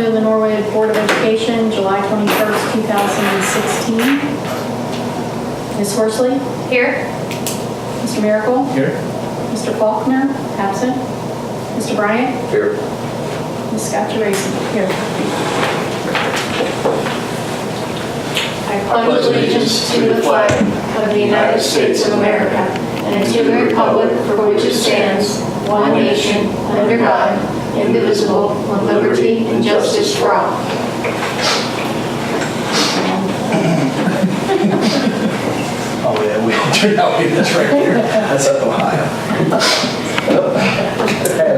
to the Norwood Board of Education, July 21st, 2016. Ms. Horsley? Here. Mr. Miracle? Here. Mr. Faulkner? Absent. Mr. Bryant? Here. Ms. Scott Geraci? Here. I pledge allegiance to the flag of the United States of America and to the republic for which it stands, one nation, under God, indivisible, with liberty and justice for all. Oh yeah, we turned out that's right here. That's up Ohio.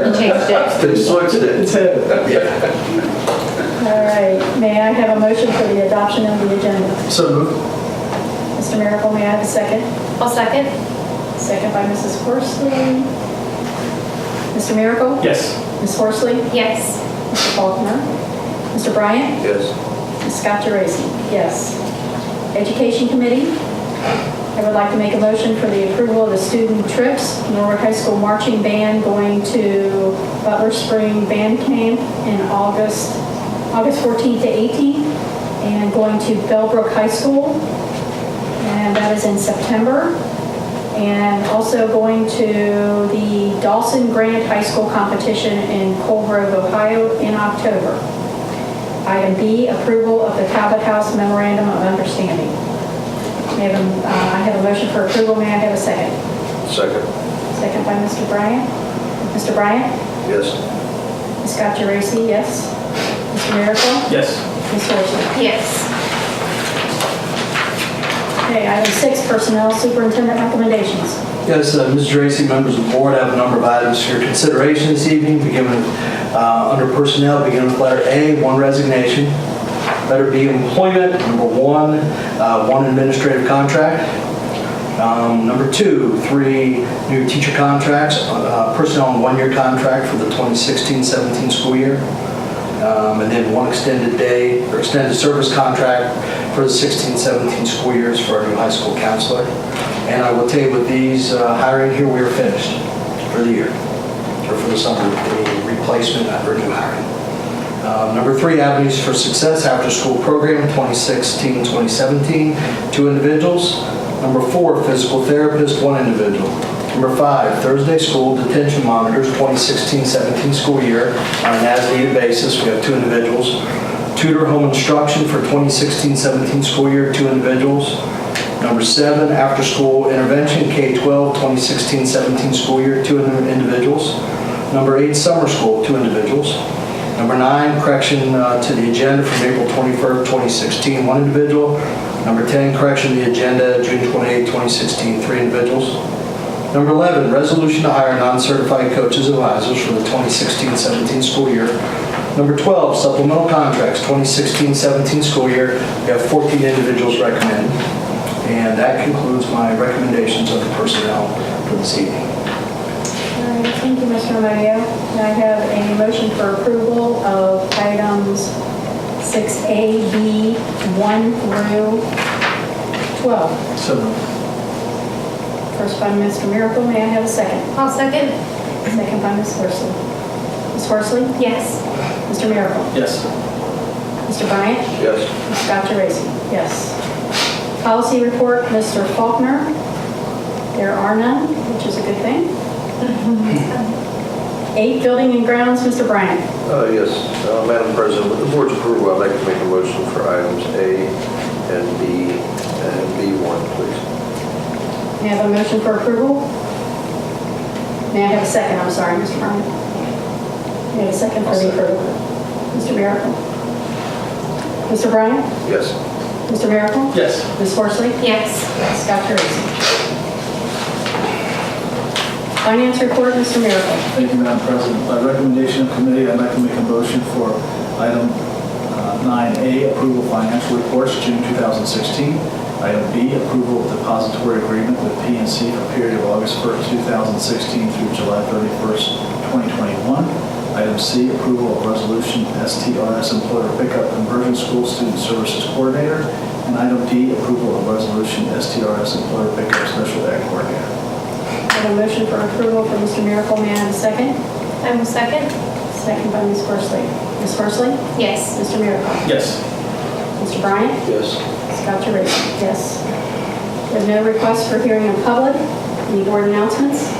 You changed it. They switched it. Yeah. All right. May I have a motion for the adoption of the agenda? So moved. Mr. Miracle, may I have a second? I'll second. Second by Mrs. Horsley. Mr. Miracle? Yes. Ms. Horsley? Yes. Mr. Faulkner? Mr. Bryant? Yes. Ms. Scott Geraci? Yes. Education Committee? I would like to make a motion for the approval of the student trips. Norwood High School Marching Band going to Butler Spring Band Camp in August 14th to 18th, and going to Bellbrook High School, and that is in September. And also going to the Dawson Grant High School competition in Cold Grove, Ohio in October. Item B, approval of the Talbot House Memorandum of Understanding. I have a motion for approval. May I have a second? Second. Second by Mr. Bryant. Mr. Bryant? Yes. Ms. Scott Geraci, yes. Mr. Miracle? Yes. Ms. Horsley? Yes. Okay, item 6, personnel superintendent recommendations. Yes, Ms. Geraci, members of the board, I have a number of items for your consideration this evening, beginning under personnel, beginning with letter A, 1 resignation. Letter B, employment. Number 1, 1 administrative contract. Number 2, 3 new teacher contracts, personnel on 1-year contract for the 2016-17 school year. And then 1 extended day or extended service contract for the 16-17 school years for our new high school counselor. And I will tell you with these hiring here, we are finished for the year, or for the summer, any replacement or new hiring. Number 3, avenues for success after school program 2016-2017, 2 individuals. Number 4, physical therapist, 1 individual. Number 5, Thursday school detention monitors 2016-17 school year on an as-needed basis. We have 2 individuals. Tutor home instruction for 2016-17 school year, 2 individuals. Number 7, after school intervention K-12 2016-17 school year, 2 individuals. Number 8, summer school, 2 individuals. Number 9, correction to the agenda from April 21st, 2016, 1 individual. Number 10, correction to the agenda June 28, 2016, 3 individuals. Number 11, resolution to hire non-certified coaches and advisors for the 2016-17 school year. Number 12, supplemental contracts, 2016-17 school year. We have 14 individuals recommended. And that concludes my recommendations of the personnel for this evening. All right, thank you, Mr. Mayo. I have a motion for approval of items 6A, B, 1 through 12. So moved. First by Mr. Miracle, may I have a second? I'll second. Second by Ms. Horsley. Ms. Horsley? Yes. Mr. Miracle? Yes. Mr. Bryant? Yes. Ms. Scott Geraci? Yes. Policy report, Mr. Faulkner. There are none, which is a good thing. 8, building and grounds, Mr. Bryant. Yes, Madam President, with the board's approval, I'd like to make a motion for items A and B and B1, please. May I have a motion for approval? May I have a second? I'm sorry, Mr. Bryant. May I have a second for the approval? Mr. Miracle? Mr. Bryant? Yes. Mr. Miracle? Yes. Ms. Horsley? Yes. Scott Geraci? Finance report, Mr. Miracle. Thank you, Madam President. By recommendation of committee, I'd like to make a motion for item 9A, approval of financial reports, June 2016. Item B, approval of depository agreement with PNC for period of August 1st, 2016 through July 31st, 2021. Item C, approval of resolution STRS employer pickup conversion school student services coordinator. And item D, approval of resolution STRS employer pickup special ed coordinator. I have a motion for approval for Mr. Miracle. May I have a second? I will second. Second by Ms. Horsley. Ms. Horsley? Yes. Mr. Miracle? Yes. Mr. Bryant? Yes. Ms. Dr. Racey? Yes. We have no requests for hearing in public. Any board announcements?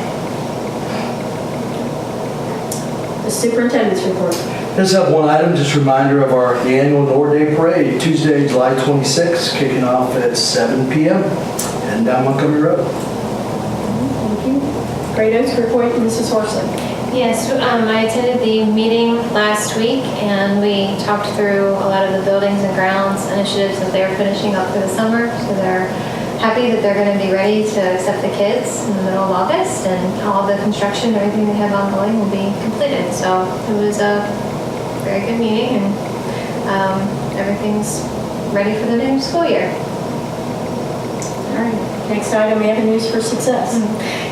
The superintendent's report. Just have one item, just a reminder of the annual Norwood Day Parade, Tuesday, July 26th, kicking off at 7 p.m. and down Montgomery Road. Thank you. Great Oaks report, Mrs. Horsley. Yes, I attended the meeting last week, and we talked through a lot of the buildings and grounds initiatives that they're finishing up for the summer. So they're happy that they're going to be ready to accept the kids in the middle of August, and all the construction and everything they have ongoing will be completed. So it was a very good meeting, and everything's ready for the new school year. All right. Next item, we have a News for Success.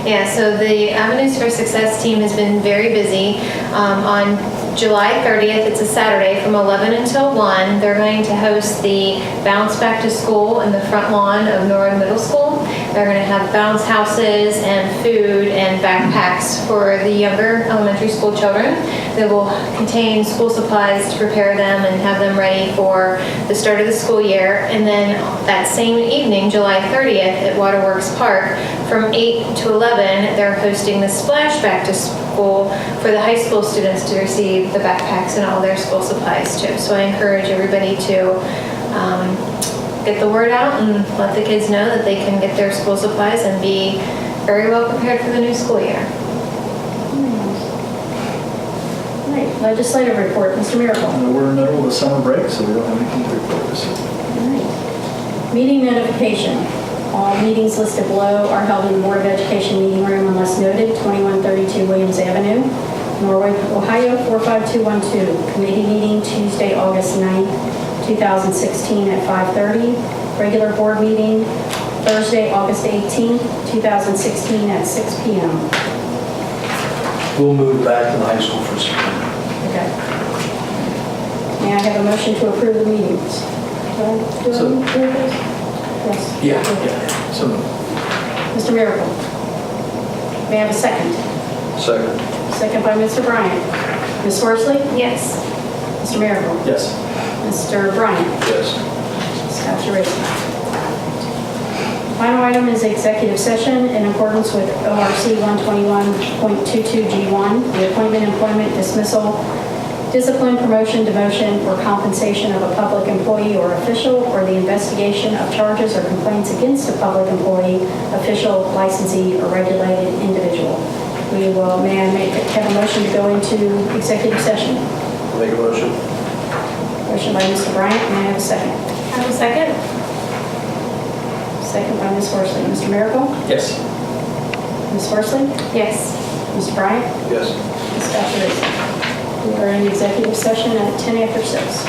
Yeah, so the Avenues for Success team has been very busy. On July 30th, it's a Saturday, from 11 until 1, they're going to host the Bounce Back to School in the front lawn of Norwood Middle School. They're going to have bounce houses and food and backpacks for the younger elementary school children that will contain school supplies to prepare them and have them ready for the start of the school year. And then that same evening, July 30th, at Waterworks Park, from 8 to 11, they're hosting the Splash Back to School for the high school students to receive the backpacks and all their school supplies too. So I encourage everybody to get the word out and let the kids know that they can get their school supplies and be very well prepared for the new school year. All right. Legislative report, Mr. Miracle. We're in the middle of the summer break, so we don't have anything to report this evening. All right. Meeting notification. All meetings listed below are held in the Board of Education meeting room unless noted, 2132 Williams Avenue, Norwood, Ohio 45212. Committee meeting Tuesday, August 9th, 2016 at 5:30. Regular board meeting Thursday, August 18th, 2016 at 6 p.m. We'll move back to the high school for September. Okay. May I have a motion to approve the meetings? Do I approve this? Yes. Yeah. So, Mr. Miracle. May I have a second? Second. Second by Mr. Bryant. Ms. Horsley? Yes. Mr. Miracle? yes. Mr. Bryant? Yes. Ms. Dr. Racey? Final item is executive session in accordance with ORC 121.22G1, the appointment, employment, dismissal, discipline, promotion, demotion, or compensation of a public employee or official, or the investigation of charges or complaints against a public employee, official, licensee, or regulated individual. May I have a motion to go into executive session? Make a motion. Motion by Mr. Bryant, may I have a second? I have a second. Second by Ms. Horsley. Mr. Miracle? Yes. Ms. Horsley? Yes. Mr. Bryant? Yes. Ms. Dr. Racey? We are in executive session at 10 after 6.